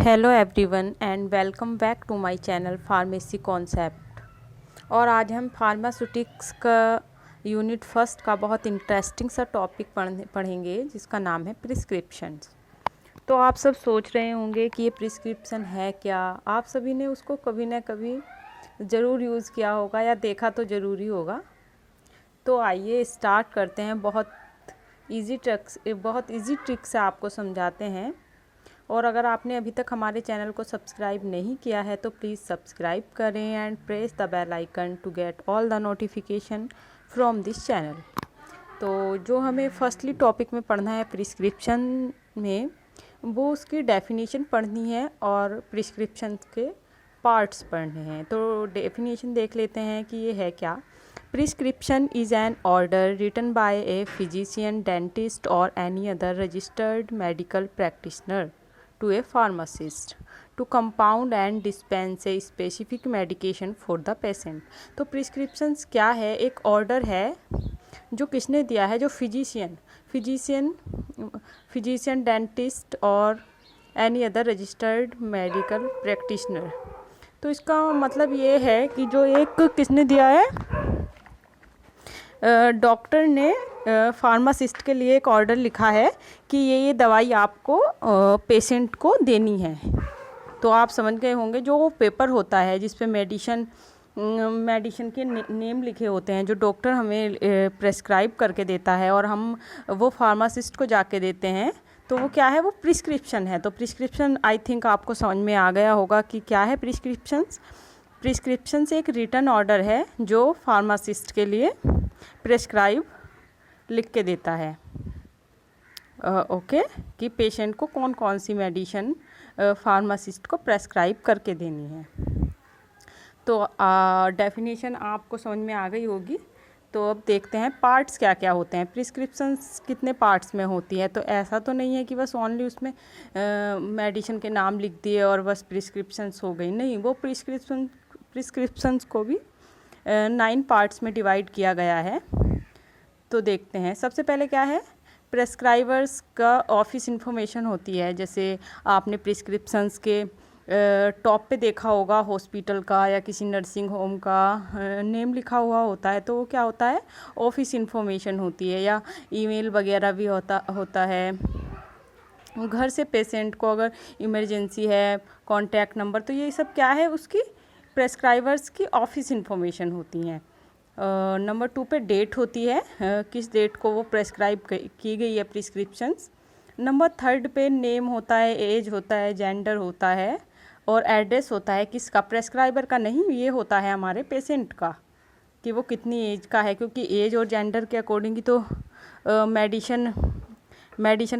Hello everyone and welcome back to my channel pharmacy concept. और आज हम pharmaceutics का यूनिट फर्स्ट का बहुत इंटरेस्टिंग सा टॉपिक पढ़ेंगे जिसका नाम है प्रिस्क्रिप्शंस। तो आप सब सोच रहे होंगे कि ये प्रिस्क्रिप्शन है क्या। आप सभी ने उसको कभी ना कभी ज़रूर यूज़ किया होगा या देखा तो ज़रूरी होगा। तो आइए स्टार्ट करते हैं। बहुत इजी ट्रिक से आपको समझाते हैं। और अगर आपने अभी तक हमारे चैनल को सब्सक्राइब नहीं किया है तो प्लीज़ सब्सक्राइब करें and press the bell icon to get all the notification from this channel. तो जो हमें फर्स्टली टॉपिक में पढ़ना है प्रिस्क्रिप्शन में, वो उसकी डेफिनेशन पढ़नी है और प्रिस्क्रिप्शन के पार्ट्स पढ़ने हैं। तो डेफिनेशन देख लेते हैं कि ये है क्या। Prescription is an order written by a physician, dentist और any other registered medical practitioner to a pharmacist to compound and dispense a specific medication for the patient। तो प्रिस्क्रिप्शंस क्या है? एक ऑर्डर है जो किसने दिया है? जो फिजिशियन डेंटिस्ट और any other registered medical practitioner. तो इसका मतलब ये है कि जो एक किसने दिया है, डॉक्टर ने फार्मासिस्ट के लिए एक ऑर्डर लिखा है कि ये दवाई आपको पेशेंट को देनी है। तो आप समझ गए होंगे, जो पेपर होता है जिस पे मेडिसिन के नेम लिखे होते हैं, जो डॉक्टर हमें प्रेस्क्राइब करके देता है और हम वो फार्मासिस्ट को जाके देते हैं, तो वो क्या है? वो प्रिस्क्रिप्शन है। तो प्रिस्क्रिप्शन आई थिंक आपको समझ में आ गया होगा कि क्या है प्रिस्क्रिप्शन से एक रिटन ऑर्डर है जो फार्मासिस्ट के लिए प्रेस्क्राइब लिख के देता है ओके कि पेशेंट को कौन कौन सी मेडिसिन फार्मासिस्ट को प्रेस्क्राइब करके देनी है। तो डेफिनेशन आपको समझ में आ गई होगी। तो अब देखते हैं पार्ट्स क्या क्या होते हैं। प्रिस्क्रिप्शंस कितने पार्ट्स में होती है? तो ऐसा तो नहीं है कि बस ओनली उसमें मेडिसिन के नाम लिख दिए और बस प्रिस्क्रिप्शंस हो गई। नहीं, वो प्रिस्क्रिप्शंस को भी 9 पार्ट्स में डिवाइड किया गया है। तो देखते हैं। सबसे पहले क्या है? प्रेस्क्राइबर्स का ऑफिस इन्फॉर्मेशन होती है। जैसे आपने प्रिस्क्रिप्शंस के टॉप पे देखा होगा हॉस्पिटल का या किसी नर्सिंग होम का नेम लिखा हुआ होता है, तो वो क्या होता है? ऑफिस इन्फॉर्मेशन होती है। या ईमेल वगैरह भी होता है। घर से पेशेंट को अगर इमरजेंसी है, कॉन्टैक्ट नंबर, तो ये सब क्या है? उसकी प्रेस्क्राइबर्स की ऑफिस इन्फॉर्मेशन होती हैं। नंबर 2 पे डेट होती है, किस डेट को वो प्रेस्क्राइब की गई है प्रिस्क्रिप्शंस। नंबर 3 पे नेम होता है, एज होता है, जेंडर होता है और एड्रेस होता है। किसका? प्रेस्क्राइबर का नहीं, ये होता है हमारे पेशेंट का कि वो कितनी एज का है, क्योंकि एज और जेंडर के अकॉर्डिंग ही तो मेडिसिन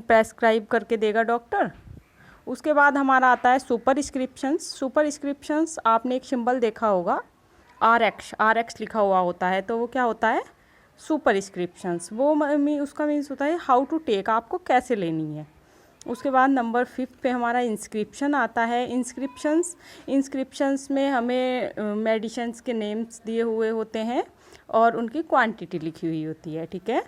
प्रेस्क्राइब करके देगा डॉक्टर। उसके बाद हमारा आता है सुपरस्क्रिप्शंस। आपने एक सिंबल देखा होगा, RX लिखा हुआ होता है, तो वो क्या होता है? सुपरस्क्रिप्शंस। वो उसका मीन्स होता है हाउ टू टेक, आपको कैसे लेनी है। उसके बाद नंबर 5 पे हमारा इंस्क्रिप्शन आता है। इंस्क्रिप्शंस में हमें मेडिसिन्स के नेम्स दिए हुए होते हैं और उनकी क्वांटिटी लिखी हुई होती है, ठीक है।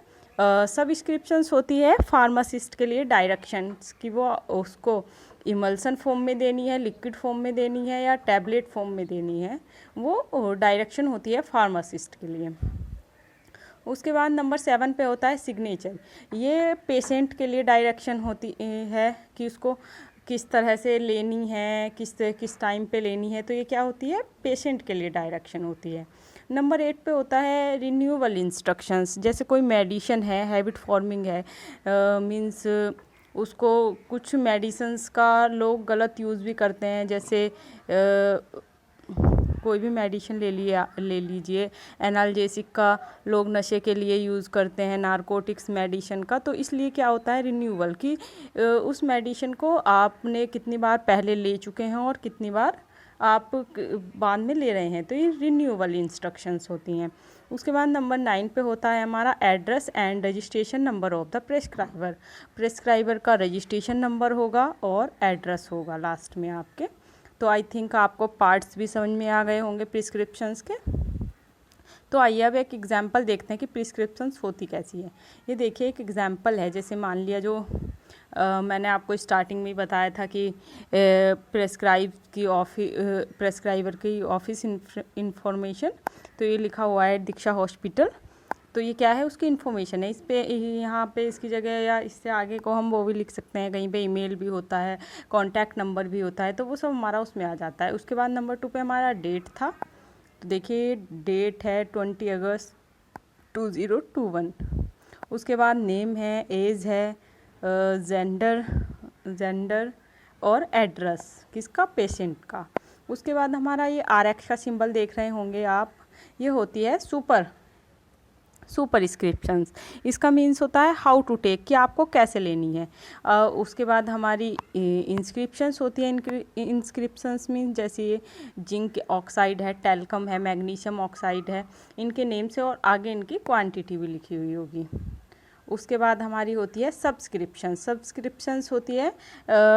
सबस्क्रिप्शंस होती है फार्मासिस्ट के लिए डायरेक्शंस कि वो उसको इमल्सन फॉर्म में देनी है, लिक्विड फॉर्म में देनी है या टैबलेट फॉर्म में देनी है। वो डायरेक्शन होती है फार्मासिस्ट के लिए। उसके बाद नंबर 7 पे होता है सिग्नेचर। ये पेशेंट के लिए डायरेक्शन होती है कि उसको किस तरह से लेनी है, किस टाइम पे लेनी है। तो ये क्या होती है? पेशेंट के लिए डायरेक्शन होती है। नंबर 8 पे होता है रिन्यूअल इंस्ट्रक्शंस। जैसे कोई मेडिसिन है, हैबिट फॉर्मिंग है, मींस उसको कुछ मेडिसिन्स का लोग गलत यूज़ भी करते हैं। जैसे कोई भी मेडिसिन ले लीजिए, एनाल्जेसिक का लोग नशे के लिए यूज़ करते हैं, नारकोटिक्स मेडिसिन का। तो इसलिए क्या होता है? रिन्यूअल कि उस मेडिसिन को आपने कितनी बार पहले ले चुके हैं और कितनी बार आप बाद में ले रहे हैं। तो ये रिन्यूअल इंस्ट्रक्शंस होती हैं। उसके बाद नंबर 9 पे होता है हमारा address and registration number of the prescriber का रजिस्ट्रेशन नंबर होगा और एड्रेस होगा लास्ट में आपके। तो आई थिंक आपको पार्ट्स भी समझ में आ गए होंगे प्रिस्क्रिप्शंस के। तो आइए अब एक एग्जांपल देखते हैं कि प्रिस्क्रिप्शंस होती कैसी है। ये देखिए एक एग्जांपल है। जैसे मान लिया जो मैंने आपको स्टार्टिंग में ही बताया था कि प्रेस्क्राइबर की ऑफिस इंफॉर्मेशन, तो ये लिखा हुआ है दीक्षा हॉस्पिटल। तो ये क्या है, उसकी इन्फॉर्मेशन है। इस पे यहाँ पे इसकी जगह या इससे आगे को हम वो भी लिख सकते हैं, कहीं पे ईमेल भी होता है, कॉन्टैक्ट नंबर भी होता है, तो वो सब हमारा उसमें आ जाता है। उसके बाद नंबर 2 पे हमारा डेट था। तो देखिए डेट है 20 अगस्त 2021। उसके बाद नेम है, एज है, जेंडर और एड्रेस किसका, पेशेंट का। उसके बाद हमारा ये RX का सिंबल देख रहे होंगे आप, ये होती है सुपरस्क्रिप्शंस। इसका मीन्स होता है हाउ टू टेक, कि आपको कैसे लेनी है। उसके बाद हमारी इंस्क्रिप्शंस होती है। इंस्क्रिप्शंस मीन्स जैसे ये जिंक ऑक्साइड है, टेल्कम है, मैग्नीशियम ऑक्साइड है, इनके नेम से और आगे इनकी क्वांटिटी भी लिखी हुई होगी। उसके बाद हमारी होती है सब्सक्रिप्शंस होती है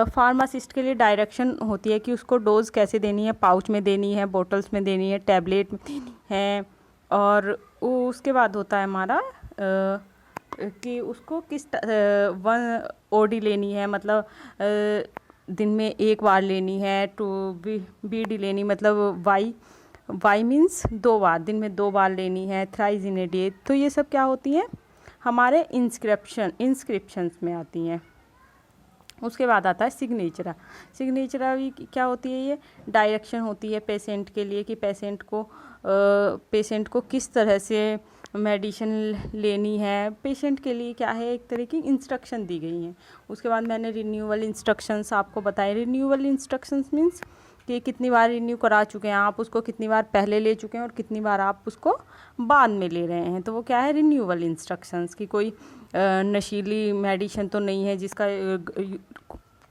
फार्मासिस्ट के लिए डायरेक्शन होती है कि उसको डोज कैसे देनी है, पाउच में देनी है, बोटल्स में देनी है, टैबलेट में देनी है। और उसके बाद होता है हमारा कि उसको किस वन ओडी लेनी है, मतलब दिन में एक बार लेनी है, टू BD लेनी, मतलब वाई मीन्स 2 बार, दिन में 2 बार लेनी है, थ्राइज इन ए डे। तो ये सब क्या होती हैं, हमारे इंस्क्रिप्शंस में आती हैं। उसके बाद आता है सिग्नेचरा भी क्या होती है, ये डायरेक्शन होती है पेशेंट के लिए कि पेशेंट को किस तरह से मेडिसिन लेनी है। पेशेंट के लिए क्या है, एक तरह की इंस्ट्रक्शन दी गई हैं। उसके बाद मैंने रिन्यूअल इंस्ट्रक्शंस आपको बताए। रिन्यूअल इंस्ट्रक्शंस मीन्स कि कितनी बार रिन्यू करा चुके हैं आप उसको, कितनी बार पहले ले चुके हैं और कितनी बार आप उसको बाद में ले रहे हैं। तो वो क्या है, रिन्यूअल इंस्ट्रक्शंस, कि कोई नशीली मेडिसिन तो नहीं है जिसका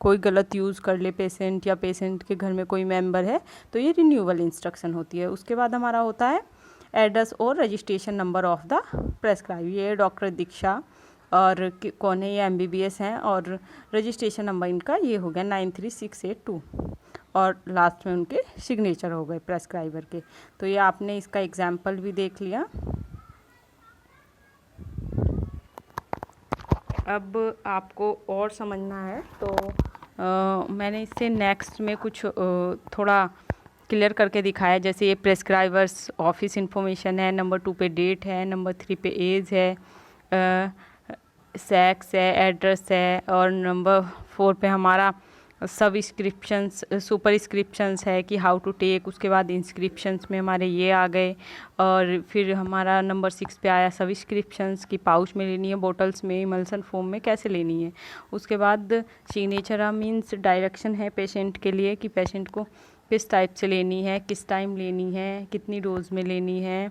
कोई गलत यूज़ कर ले पेशेंट, या पेशेंट के घर में कोई मेंबर है, तो ये रिन्यूअल इंस्ट्रक्शन होती है। उसके बाद हमारा होता है एड्रेस और registration number of the prescribe. ये डॉक्टर दीक्षा और कौन है, ये MBBS हैं, और रजिस्ट्रेशन नंबर इनका ये हो गया 93682, और लास्ट में उनके सिग्नेचर हो गए प्रेस्क्राइबर के। तो ये आपने इसका एग्जाम्पल भी देख लिया। अब आपको और समझना है तो मैंने इससे नेक्स्ट में कुछ थोड़ा क्लियर करके दिखाया। जैसे ये प्रेस्क्राइबर्स ऑफिस इंफॉर्मेशन है, नंबर 2 पे डेट है, नंबर 3 पे एज है, सेक्स है, एड्रेस है, और नंबर 4 पे हमारा सुपरस्क्रिप्शंस है कि हाउ टू टेक। उसके बाद इंस्क्रिप्शंस में हमारे ये आ गए, और फिर हमारा नंबर 6 पे आया सब्सक्रिप्शंस की पाउच में लेनी है, बोटल्स में, इमल्सन फॉर्म में कैसे लेनी है। उसके बाद सिग्नेचर मीन्स डायरेक्शन है पेशेंट के लिए कि पेशेंट को किस टाइप से लेनी है, किस टाइम लेनी है, कितनी डोज में लेनी है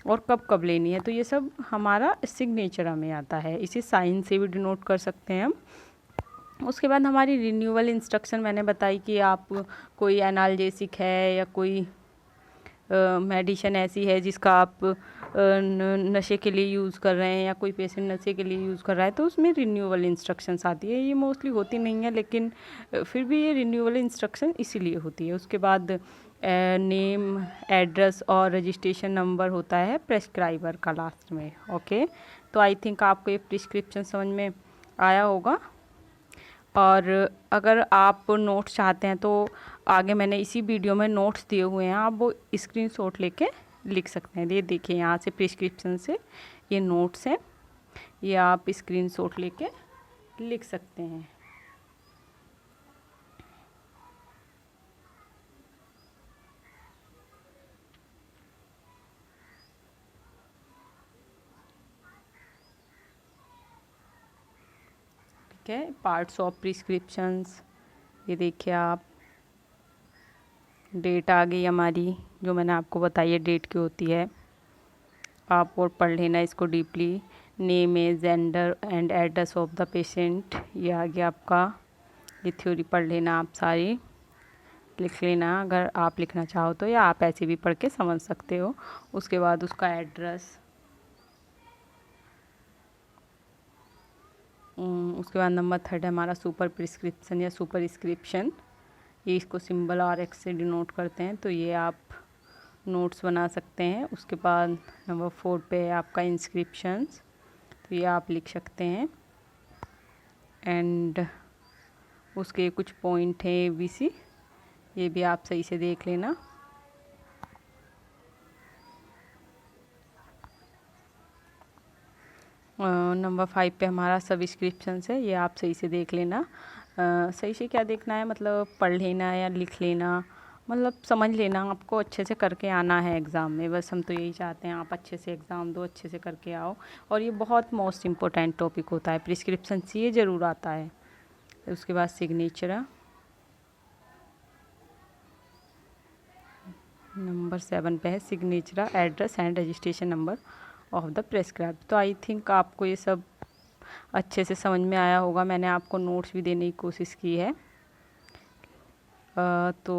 और कब कब लेनी है। तो ये सब हमारा सिग्नेचर में आता है। इसे साइन से भी डिनोट कर सकते हैं हम। उसके बाद हमारी रिन्यूअल इंस्ट्रक्शन मैंने बताई कि आप कोई एनाल्जेसिक है या कोई मेडिसिन ऐसी है जिसका आप नशे के लिए यूज़ कर रहे हैं, या कोई पेशेंट नशे के लिए यूज़ कर रहा है, तो उसमें रिन्यूअल इंस्ट्रक्शंस आती है। ये मोस्टली होती नहीं है, लेकिन फिर भी ये रिन्यूअल इंस्ट्रक्शन इसीलिए होती है। उसके बाद नेम, एड्रेस और रजिस्ट्रेशन नंबर होता है प्रेस्क्राइबर का लास्ट में। ओके, तो आई थिंक आपको ये प्रिस्क्रिप्शन समझ में आया होगा। और अगर आप नोट्स चाहते हैं तो आगे मैंने इसी वीडियो में नोट्स दिए हुए हैं, आप वो स्क्रीनशॉट लेके लिख सकते हैं। ये देखिए यहाँ से प्रिस्क्रिप्शन से ये नोट्स हैं, ये आप स्क्रीनशॉट लेके लिख सकते हैं। ठीक है, पार्ट्स ऑफ प्रिस्क्रिप्शंस, ये देखिए आप, डेट आ गई हमारी, जो मैंने आपको बताई है डेट की होती है। आप और पढ़ लेना इसको deeply. Name age, gender and address of the patient, ये आ गया आपका। ये थ्योरी पढ़ लेना आप सारी, लिख लेना अगर आप लिखना चाहो तो, या आप ऐसे भी पढ़ के समझ सकते हो। उसके बाद उसका एड्रेस, उसके बाद नंबर 3 है हमारा सुपर प्रिस्क्रिप्शन या सुपरस्क्रिप्शन। ये इसको सिंबल RX से डिनोट करते हैं, तो ये आप नोट्स बना सकते हैं। उसके बाद नंबर 4 पे है आपका इंस्क्रिप्शंस, तो ये आप लिख सकते हैं। एंड उसके कुछ पॉइंट हैं ABC, ये भी आप सही से देख लेना। नंबर 5 पे हमारा सब्सक्रिप्शन है, ये आप सही से देख लेना। सही से क्या देखना है, मतलब पढ़ लेना या लिख लेना, मतलब समझ लेना, आपको अच्छे से करके आना है एग्ज़ाम में। बस हम तो यही चाहते हैं आप अच्छे से एग्ज़ाम दो, अच्छे से करके आओ। और ये बहुत मोस्ट इम्पोर्टेंट टॉपिक होता है, प्रिस्क्रिप्शन से ये ज़रूर आता है। उसके बाद सिग्नेचर, नंबर 7 पे है signature, address and registration number of the prescribe. तो आई थिंक आपको ये सब अच्छे से समझ में आया होगा। मैंने आपको नोट्स भी देने की कोशिश की है। तो